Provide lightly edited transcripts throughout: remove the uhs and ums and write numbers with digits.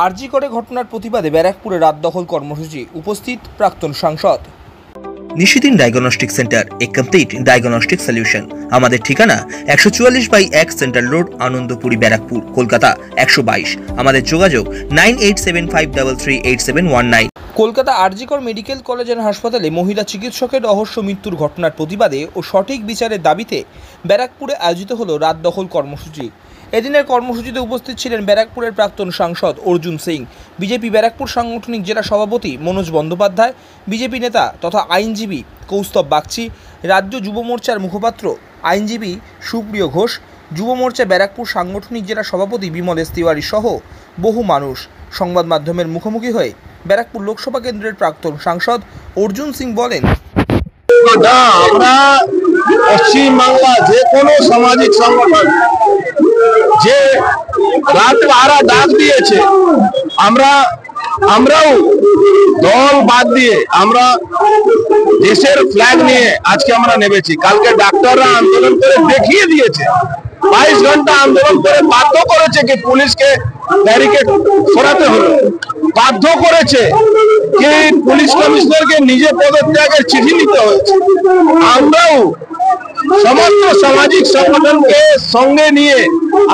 আরজি করে ঘটনার প্রতিবাদে ব্যারাকপুরে রাত দখল কর্মসূচি, উপস্থিত প্রাক্তন সাংসদ। নিশিদিন ডায়াগনস্টিক সেন্টার, এ কমপ্লিট ডায়াগনস্টিক সলিউশন। আমাদের ঠিকানা 144/1 সেন্ট্রাল রোড, আনন্দপুরি, ব্যারাকপুর, কলকাতা 122। আমাদের যোগাযোগ 9875338719। কলকাতা আরজি কর মেডিকেল কলেজ অ্যান্ড হাসপাতালে মহিলা চিকিৎসকের রহস্য মৃত্যুর ঘটনার প্রতিবাদে ও সঠিক বিচারের দাবিতে ব্যারাকপুরে আয়োজিত হলো রাত দখল কর্মসূচি। এদিনের কর্মসূচিতে উপস্থিত ছিলেন ব্যারাকপুরের প্রাক্তন সাংসদ অর্জুন সিং, বিজেপি ব্যারাকপুর সাংগঠনিক জেলা সভাপতি মনোজ বন্দ্যোপাধ্যায়, বিজেপি নেতা তথা আইনজীবী কৌস্তব বাগচি, রাজ্য যুব মোর্চার মুখপাত্র আইনজীবী সুপ্রিয় ঘোষ, যুব মোর্চা ব্যারাকপুর সাংগঠনিক জেলা সভাপতি বিমলেশ তিওয়ারি সহ বহু মানুষ। সংবাদ মাধ্যমের মুখোমুখি হয়ে ব্যারাকপুর লোকসভা কেন্দ্রের প্রাক্তন সাংসদ অর্জুন সিং বলেন, আমরা পশ্চিমবাংলা যে কোনো সামাজিক সংগঠন যে রাত পাহারা ডাক দিয়েছে, আমরাও দল বাদ দিয়ে আমরা দেশের ফ্ল্যাগ নিয়ে আজকে আমরা নেমেছি। কালকে ডাক্তাররা আন্দোলন করে দেখিয়ে দিয়েছে, 22 ঘন্টা আন্দোলন করে বাধ্য করেছে কি পুলিশকে ব্যারিকেড সরাতে হলো, বাধ্য করেছে কি পুলিশ কমিশনারকে নিজে পদত্যাগের চিঠি নিতে হয়েছে। আমরাও সমস্ত সামাজিক সংগঠনকে সঙ্গে নিয়ে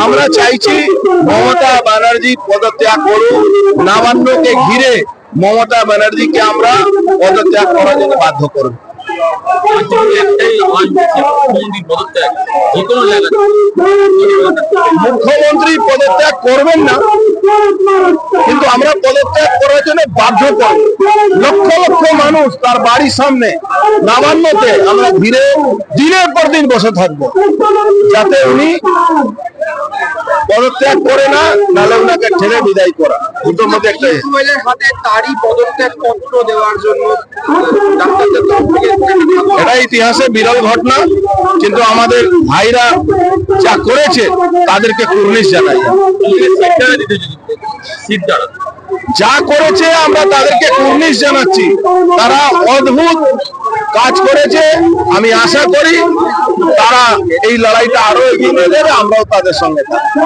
আমরা চাইছি মমতা ব্যানার্জি পদত্যাগ করুন। নবান্নকে ঘিরে মমতা ব্যানার্জিকে আমরা পদত্যাগ করার জন্য বাধ্য করব। মুখ্যমন্ত্রী পদত্যাগ করবেন না, কিন্তু আমরা পদত্যাগ করার জন্য বাধ্য করব। লক্ষ লক্ষ মানুষ তার বাড়ির সামনে নবান্নতে আমরা ঘিরে দিনের পর দিন বসে থাকবো, যাতে উনি পদত্যাগ করে না, নাহলে ওনাকে ঠেলে বিদায় করা। দুটোর মধ্যে একটা হাতে তারই পদত্যাগ পত্র দেওয়ার জন্য এটা ইতিহাসে বিরল ঘটনা, কিন্তু আমাদের ভাইরা যা করেছে তাদেরকে কুর্নিশ জানাই। যা করেছে আমরা তাদেরকে কুর্নিশ জানাচ্ছি, তারা অদ্ভুত কাজ করেছে। আমি আশা করি তারা এই লড়াইটা আরো এগিয়ে নিয়ে যাবে, আমরাও তাদের সঙ্গে থাকবো।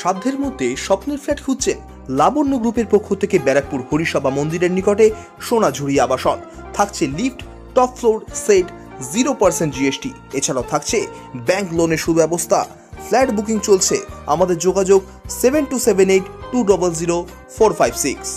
সাধ্যের মধ্যে স্বপ্নের ফ্ল্যাট খুঁজছেন? লাবণ্য গ্রুপের পক্ষ থেকে ব্যারাকপুর হরিসভা মন্দিরের নিকটে সোনাঝুরি আবাসন। থাকছে lift, top floor, set, 0% GST। এছাড়াও থাকছে ব্যাংক লোনের সুব্যবস্থা। ফ্ল্যাট বুকিং চলছে। আমাদের যোগাযোগ 7278200456।